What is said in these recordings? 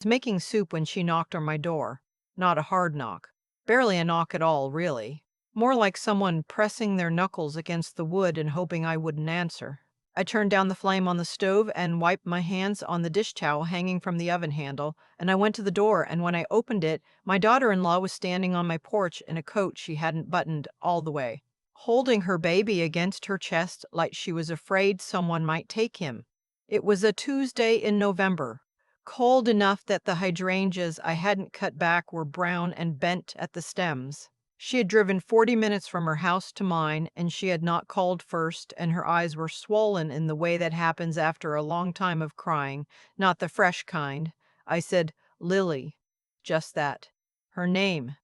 was making soup when she knocked on my door. Not a hard knock. Barely a knock at all, really. More like someone pressing their knuckles against the wood and hoping I wouldn't answer. I turned down the flame on the stove and wiped my hands on the dish towel hanging from the oven handle, and I went to the door, and when I opened it, my daughter-in-law was standing on my porch in a coat she hadn't buttoned all the way, holding her baby against her chest like she was afraid someone might take him. It was a Tuesday in November, cold enough that the hydrangeas I hadn't cut back were brown and bent at the stems. She had driven 40 minutes from her house to mine, and she had not called first, and her eyes were swollen in the way that happens after a long time of crying, not the fresh kind. I said, "Lily." Just that. Her name.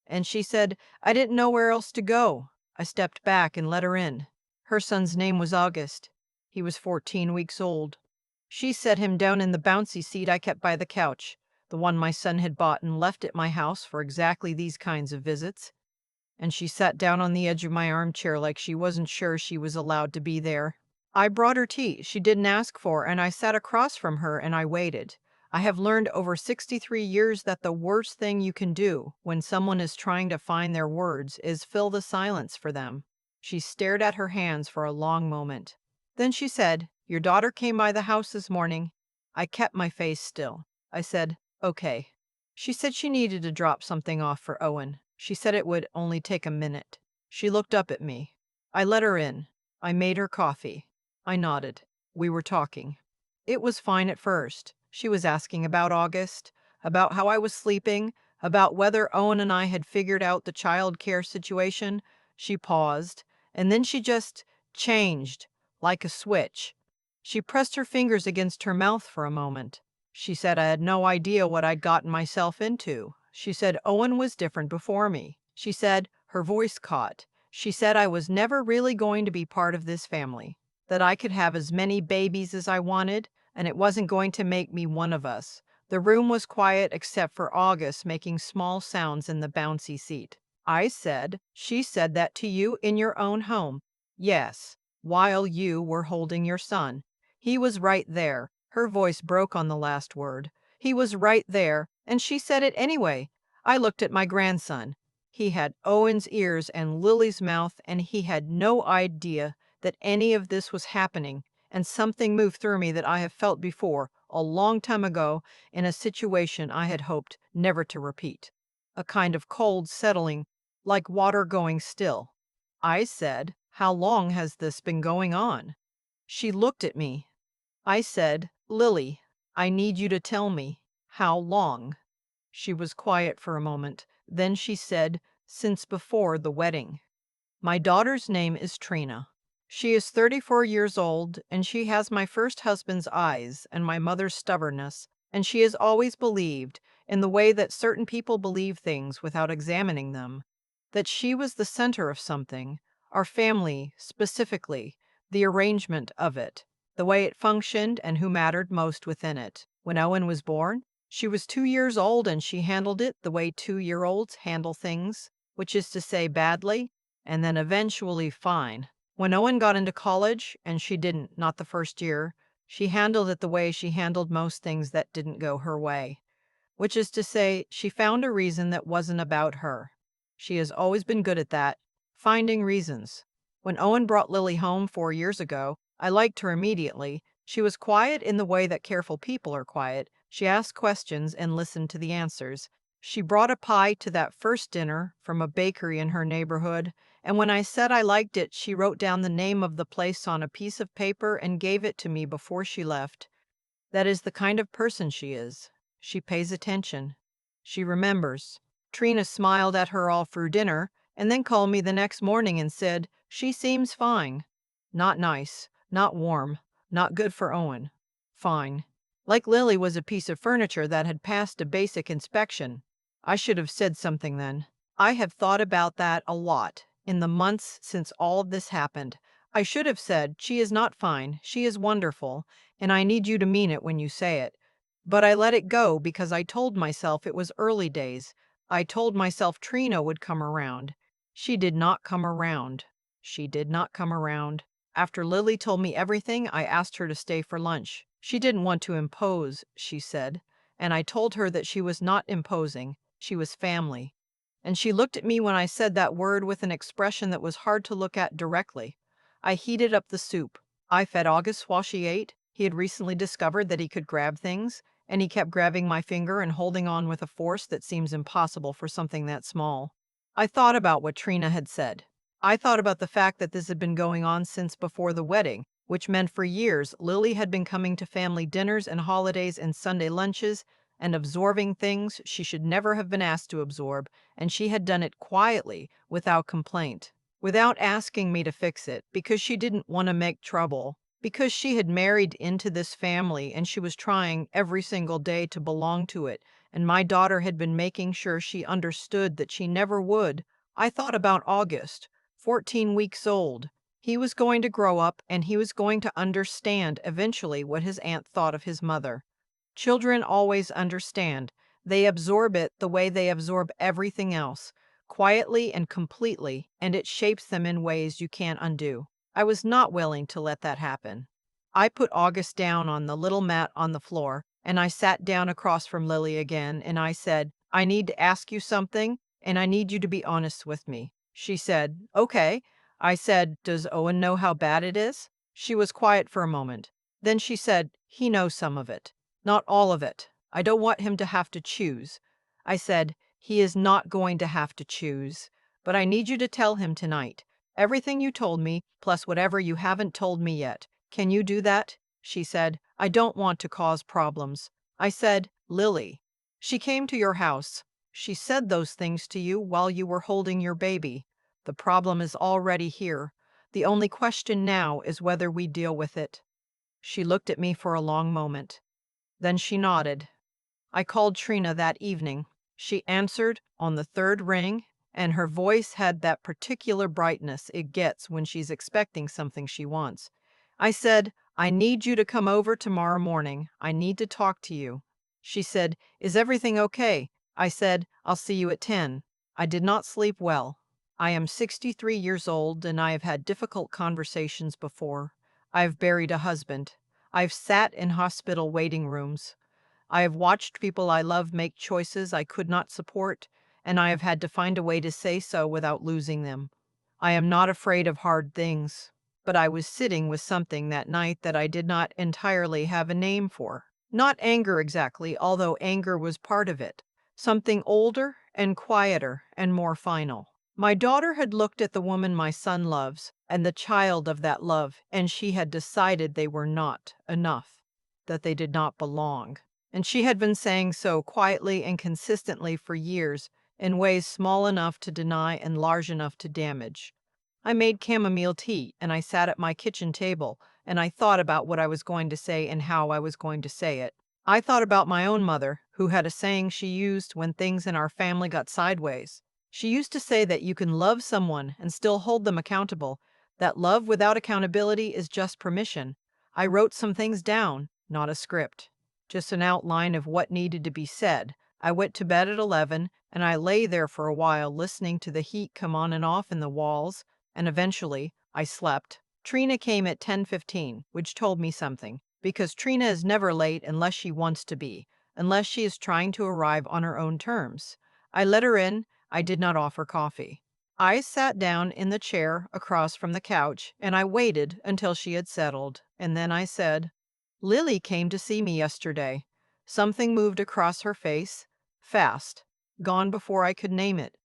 And she said, "I didn't know where else to go." I stepped back and let her in. Her son's name was August. He was 14 weeks old. She set him down in the bouncy seat I kept by the couch, the one my son had bought and left at my house for exactly these kinds of visits. And she sat down on the edge of my armchair like she wasn't sure she was allowed to be there. I brought her tea she didn't ask for, and I sat across from her and I waited. I have learned over 63 years that the worst thing you can do when someone is trying to find their words is fill the silence for them. She stared at her hands for a long moment. Then she said, "Your daughter came by the house this morning." I kept my face still. I said, "Okay." She said she needed to drop something off for Owen. She said it would only take a minute. She looked up at me. I let her in. I made her coffee. I nodded. We were talking. It was fine at first. She was asking about August, about how I was sleeping, about whether Owen and I had figured out the child care situation. She paused, and then she just changed, like a switch. She pressed her fingers against her mouth for a moment. She said I had no idea what I'd gotten myself into. She said Owen was different before me. She said, her voice caught. She said I was never really going to be part of this family, that I could have as many babies as I wanted, and it wasn't going to make me one of us. The room was quiet except for August making small sounds in the bouncy seat. I said, "She said that to you in your own home?" "Yes, while you were holding your son. He was right there." Her voice broke on the last word. "He was right there, and she said it anyway." I looked at my grandson. He had Owen's ears and Lily's mouth, and he had no idea that any of this was happening, and something moved through me that I have felt before, a long time ago, in a situation I had hoped never to repeat. A kind of cold settling, like water going still. I said, "How long has this been going on?" She looked at me. I said, "Lily, I need you to tell me. How long?" She was quiet for a moment. Then she said, "Since before the wedding." My daughter's name is Trina. She is 34 years old, and she has my first husband's eyes and my mother's stubbornness, and she has always believed, in the way that certain people believe things without examining them, that she was the center of something, our family specifically, the arrangement of it, the way it functioned and who mattered most within it. When Owen was born, she was 2 years old and she handled it the way 2-year-olds handle things, which is to say badly, and then eventually fine. When Owen got into college, and she didn't, not the first year, she handled it the way she handled most things that didn't go her way, which is to say, she found a reason that wasn't about her. She has always been good at that, finding reasons. When Owen brought Lily home 4 years ago, I liked her immediately. She was quiet in the way that careful people are quiet. She asked questions and listened to the answers. She brought a pie to that first dinner from a bakery in her neighborhood, and when I said I liked it, she wrote down the name of the place on a piece of paper and gave it to me before she left. That is the kind of person she is. She pays attention. She remembers. Trina smiled at her all through dinner, and then called me the next morning and said, "She seems fine." Not nice, not warm, not good for Owen. Fine. Like Lily was a piece of furniture that had passed a basic inspection. I should have said something then. I have thought about that a lot in the months since all of this happened. I should have said, "She is not fine, she is wonderful, and I need you to mean it when you say it." But I let it go because I told myself it was early days. I told myself Trina would come around. She did not come around. She did not come around. After Lily told me everything, I asked her to stay for lunch. She didn't want to impose, she said, and I told her that she was not imposing, she was family. And she looked at me when I said that word with an expression that was hard to look at directly. I heated up the soup. I fed August while she ate. He had recently discovered that he could grab things, and he kept grabbing my finger and holding on with a force that seems impossible for something that small. I thought about what Trina had said. I thought about the fact that this had been going on since before the wedding, which meant for years Lily had been coming to family dinners and holidays and Sunday lunches and absorbing things she should never have been asked to absorb, and she had done it quietly, without complaint, without asking me to fix it, because she didn't want to make trouble, because she had married into this family and she was trying every single day to belong to it, and my daughter had been making sure she understood that she never would. I thought about August, 14 weeks old. He was going to grow up and he was going to understand eventually what his aunt thought of his mother. Children always understand. They absorb it the way they absorb everything else, quietly and completely, and it shapes them in ways you can't undo. I was not willing to let that happen. I put August down on the little mat on the floor, and I sat down across from Lily again, and I said, I need to ask you something, and I need you to be honest with me. She said, okay. I said, does Owen know how bad it is? She was quiet for a moment. Then she said, he knows some of it. Not all of it. I don't want him to have to choose. I said, he is not going to have to choose. But I need you to tell him tonight. Everything you told me, plus whatever you haven't told me yet. Can you do that? She said, I don't want to cause problems. I said, Lily, she came to your house. She said those things to you while you were holding your baby. The problem is already here. The only question now is whether we deal with it. She looked at me for a long moment. Then she nodded. I called Trina that evening. She answered on the third ring, and her voice had that particular brightness it gets when she's expecting something she wants. I said, I need you to come over tomorrow morning. I need to talk to you. She said, is everything okay? I said, I'll see you at 10. I did not sleep well. I am 63 years old and I have had difficult conversations before. I've buried a husband. I've sat in hospital waiting rooms. I have watched people I love make choices I could not support, and I have had to find a way to say so without losing them. I am not afraid of hard things, but I was sitting with something that night that I did not entirely have a name for. Not anger exactly, although anger was part of it. Something older and quieter and more final. My daughter had looked at the woman my son loves and the child of that love, and she had decided they were not enough, that they did not belong. And she had been saying so quietly and consistently for years, in ways small enough to deny and large enough to damage. I made chamomile tea, and I sat at my kitchen table, and I thought about what I was going to say and how I was going to say it. I thought about my own mother, who had a saying she used when things in our family got sideways. She used to say that you can love someone and still hold them accountable, that love without accountability is just permission. I wrote some things down, not a script, just an outline of what needed to be said. I went to bed at 11, and I lay there for a while listening to the heat come on and off in the walls, and eventually I slept. Trina came at 10:15, which told me something, because Trina is never late unless she wants to be, unless she is trying to arrive on her own terms. I let her in. I did not offer coffee. I sat down in the chair across from the couch, and I waited until she had settled, and then I said, Lily came to see me yesterday. Something moved across her face, fast, gone before I could name it.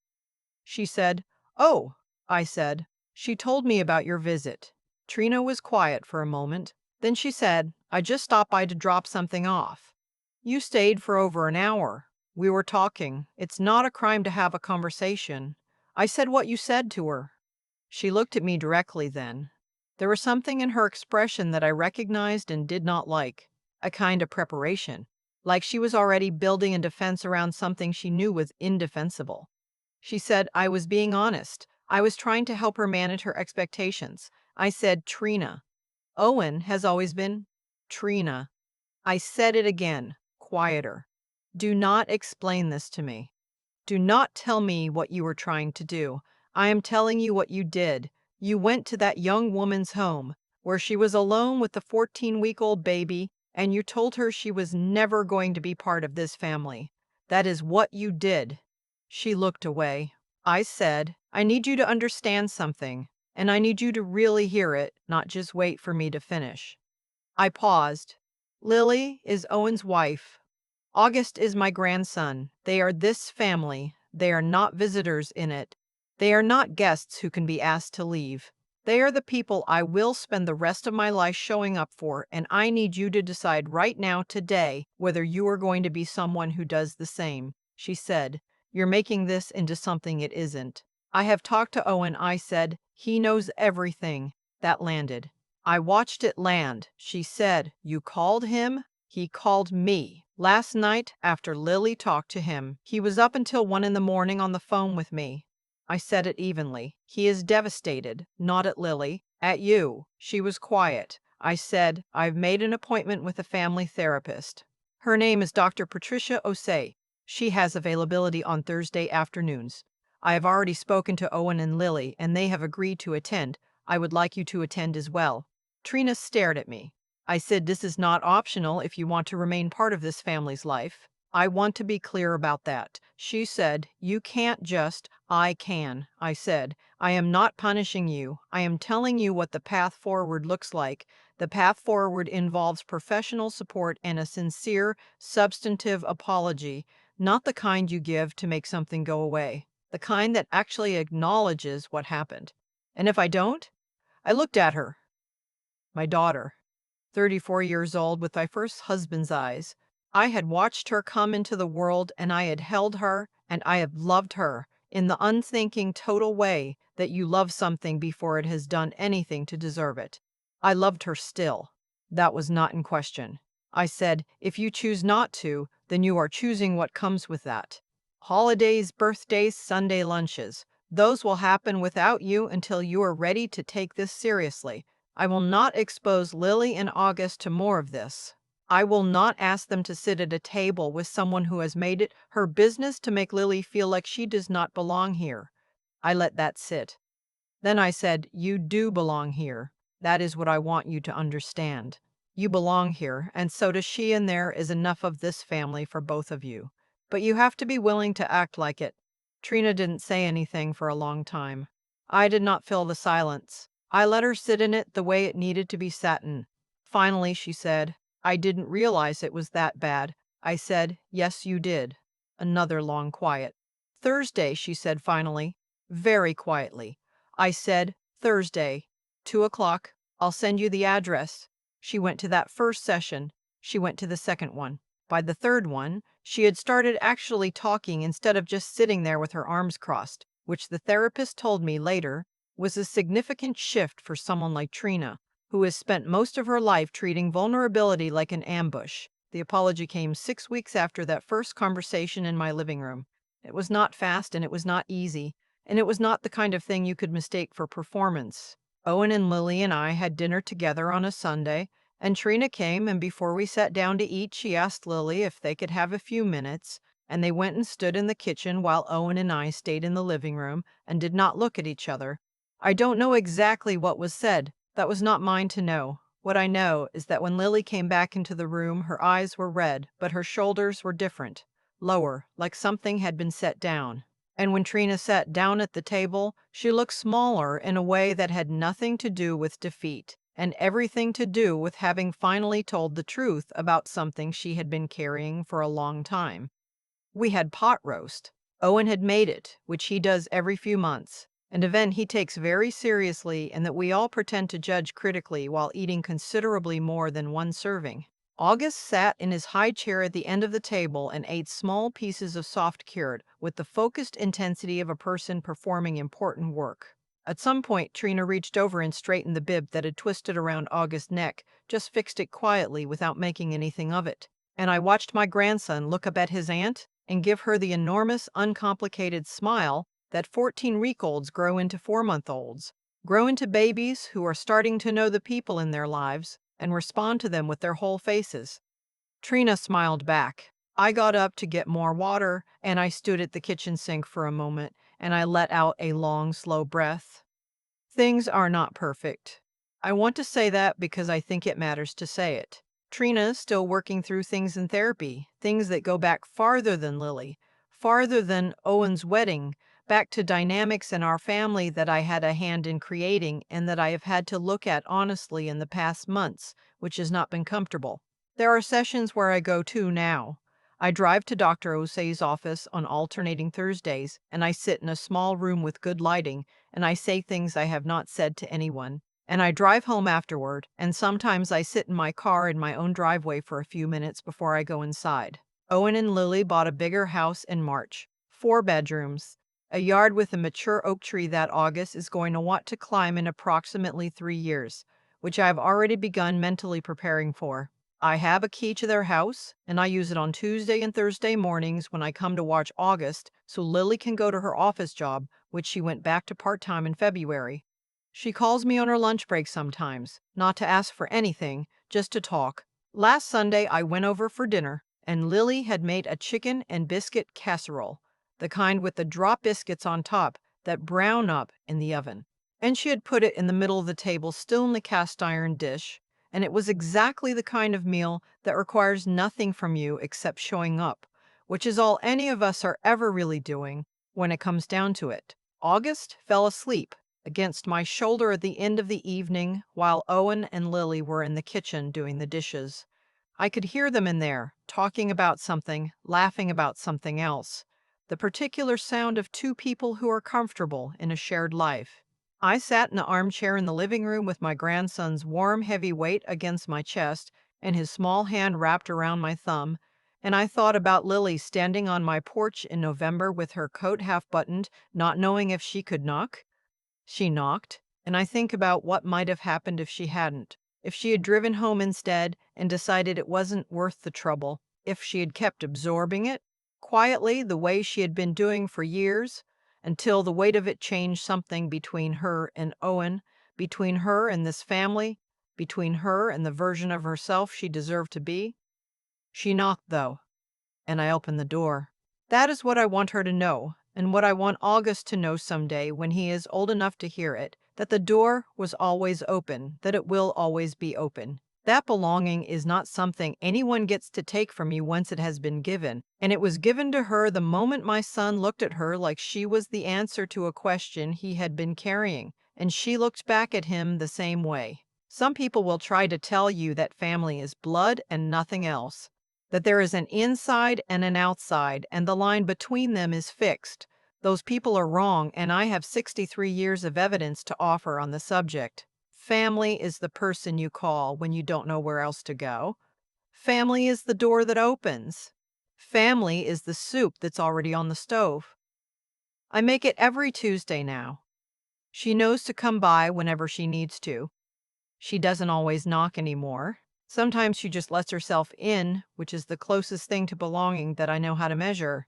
She said, oh, I said, she told me about your visit. Trina was quiet for a moment. Then she said, I just stopped by to drop something off. You stayed for over an hour. We were talking. It's not a crime to have a conversation. I said what you said to her. She looked at me directly then. There was something in her expression that I recognized and did not like, a kind of preparation, like she was already building a defense around something she knew was indefensible. She said, I was being honest. I was trying to help her manage her expectations. I said, Trina. Owen has always been Trina. I said it again, quieter. Do not explain this to me. Do not tell me what you were trying to do. I am telling you what you did. You went to that young woman's home, where she was alone with the 14-week-old baby, and you told her she was never going to be part of this family. That is what you did." She looked away. I said, "I need you to understand something, and I need you to really hear it, not just wait for me to finish." I paused. "Lily is Owen's wife. August is my grandson. They are this family. They are not visitors in it. They are not guests who can be asked to leave. They are the people I will spend the rest of my life showing up for, and I need you to decide right now, today, whether you are going to be someone who does the same." She said, "You're making this into something it isn't." "I have talked to Owen," I said. "He knows everything." That landed. I watched it land. She said, "You called him?" "He called me. Last night, after Lily talked to him, he was up until 1 in the morning on the phone with me." I said it evenly. "He is devastated, not at Lily, at you." She was quiet. I said, "I've made an appointment with a family therapist. Her name is Dr. Patricia Osei. She has availability on Thursday afternoons. I have already spoken to Owen and Lily, and they have agreed to attend. I would like you to attend as well." Trina stared at me. I said, "This is not optional if you want to remain part of this family's life. I want to be clear about that." She said, "You can't just." "I can." I said, "I am not punishing you. I am telling you what the path forward looks like. The path forward involves professional support and a sincere, substantive apology, not the kind you give to make something go away, the kind that actually acknowledges what happened. And if I don't?" I looked at her. My daughter, 34 years old, with my first husband's eyes. I had watched her come into the world, and I had held her, and I have loved her in the unthinking, total way that you love something before it has done anything to deserve it. I loved her still. That was not in question. I said, "If you choose not to, then you are choosing what comes with that. Holidays, birthdays, Sunday lunches. Those will happen without you until you are ready to take this seriously. I will not expose Lily and August to more of this. I will not ask them to sit at a table with someone who has made it her business to make Lily feel like she does not belong here." I let that sit. Then I said, "You do belong here. That is what I want you to understand. You belong here, and so does she, and there is enough of this family for both of you. But you have to be willing to act like it." Trina didn't say anything for a long time. I did not fill the silence. I let her sit in it the way it needed to be sat in. Finally, she said, "I didn't realize it was that bad." I said, "Yes, you did." Another long quiet. "Thursday," she said finally, very quietly. I said, "Thursday, 2 o'clock. I'll send you the address." She went to that first session. She went to the second one. By the third one, she had started actually talking instead of just sitting there with her arms crossed, which the therapist told me later was a significant shift for someone like Trina, who has spent most of her life treating vulnerability like an ambush. The apology came 6 weeks after that first conversation in my living room. It was not fast, and it was not easy, and it was not the kind of thing you could mistake for performance. Owen and Lily and I had dinner together on a Sunday, and Trina came, and before we sat down to eat, she asked Lily if they could have a few minutes, and they went and stood in the kitchen while Owen and I stayed in the living room and did not look at each other. I don't know exactly what was said. That was not mine to know. What I know is that when Lily came back into the room, her eyes were red, but her shoulders were different, lower, like something had been set down. And when Trina sat down at the table, she looked smaller in a way that had nothing to do with defeat, and everything to do with having finally told the truth about something she had been carrying for a long time. We had pot roast. Owen had made it, which he does every few months, an event he takes very seriously and that we all pretend to judge critically while eating considerably more than one serving. August sat in his high chair at the end of the table and ate small pieces of soft cured with the focused intensity of a person performing important work. At some point, Trina reached over and straightened the bib that had twisted around August's neck, just fixed it quietly without making anything of it. And I watched my grandson look up at his aunt and give her the enormous, uncomplicated smile that 14-week-olds grow into 4-month-olds, grow into babies who are starting to know the people in their lives and respond to them with their whole faces. Trina smiled back. I got up to get more water, and I stood at the kitchen sink for a moment, and I let out a long, slow breath. Things are not perfect. I want to say that because I think it matters to say it. Trina's still working through things in therapy, things that go back farther than Lily, farther than Owen's wedding, back to dynamics in our family that I had a hand in creating and that I have had to look at honestly in the past months, which has not been comfortable. There are sessions where I go to now. I drive to Dr. Osei's office on alternating Thursdays, and I sit in a small room with good lighting, and I say things I have not said to anyone. And I drive home afterward, and sometimes I sit in my car in my own driveway for a few minutes before I go inside. Owen and Lily bought a bigger house in March. 4 bedrooms. A yard with a mature oak tree that August is going to want to climb in approximately 3 years, which I have already begun mentally preparing for. I have a key to their house, and I use it on Tuesday and Thursday mornings when I come to watch August so Lily can go to her office job, which she went back to part-time in February. She calls me on her lunch break sometimes, not to ask for anything, just to talk. Last Sunday I went over for dinner, and Lily had made a chicken and biscuit casserole, the kind with the drop biscuits on top that brown up in the oven. And she had put it in the middle of the table, still in the cast iron dish, and it was exactly the kind of meal that requires nothing from you except showing up, which is all any of us are ever really doing when it comes down to it. August fell asleep against my shoulder at the end of the evening while Owen and Lily were in the kitchen doing the dishes. I could hear them in there, talking about something, laughing about something else. The particular sound of two people who are comfortable in a shared life. I sat in an armchair in the living room with my grandson's warm, heavy weight against my chest and his small hand wrapped around my thumb, and I thought about Lily standing on my porch in November with her coat half buttoned, not knowing if she could knock. She knocked, and I think about what might have happened if she hadn't. If she had driven home instead and decided it wasn't worth the trouble. If she had kept absorbing it, quietly the way she had been doing for years, until the weight of it changed something between her and Owen, between her and this family, between her and the version of herself she deserved to be. She knocked, though, and I opened the door. That is what I want her to know, and what I want August to know someday when he is old enough to hear it, that the door was always open, that it will always be open. That belonging is not something anyone gets to take from you once it has been given, and it was given to her the moment my son looked at her like she was the answer to a question he had been carrying, and she looked back at him the same way. Some people will try to tell you that family is blood and nothing else, that there is an inside and an outside, and the line between them is fixed. Those people are wrong, and I have 63 years of evidence to offer on the subject. Family is the person you call when you don't know where else to go. Family is the door that opens. Family is the soup that's already on the stove. I make it every Tuesday now. She knows to come by whenever she needs to. She doesn't always knock anymore. Sometimes she just lets herself in, which is the closest thing to belonging that I know how to measure.